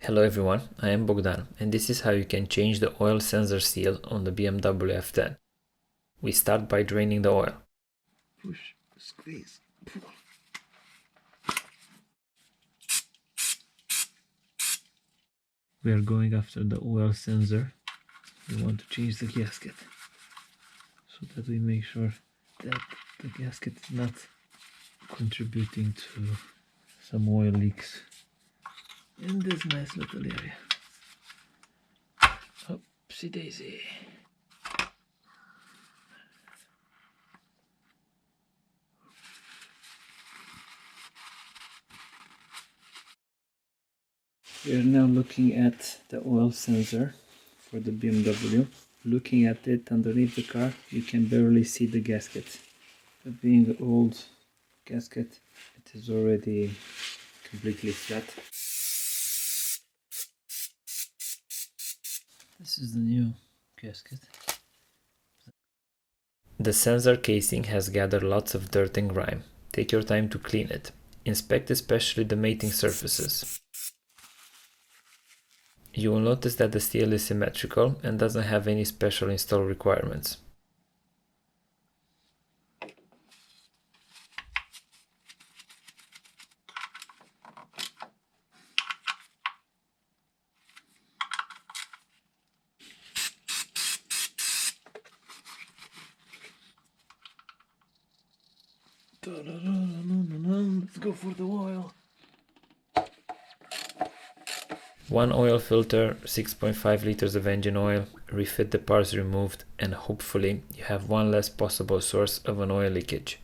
Hello everyone, I am Bogdan and this is how you can change the oil sensor seal on the BMW F10. We start by draining the oil. Push, squeeze, pull. We are going after the oil sensor. We want to change the gasket so that we make sure that the gasket is not contributing to some oil leaks in this nice little area. Oopsie daisy. We are now looking at the oil sensor for the BMW. Looking at it underneath the car, you can barely see the gasket. But being the old gasket, it is already completely flat. This is the new gasket. The sensor casing has gathered lots of dirt and grime. Take your time to clean it. Inspect especially the mating surfaces. You will notice that the seal is symmetrical and doesn't have any special install requirements. Let's go for the oil. One oil filter, 6.5 liters of engine oil, refit the parts removed, and hopefully you have one less possible source of an oil leakage.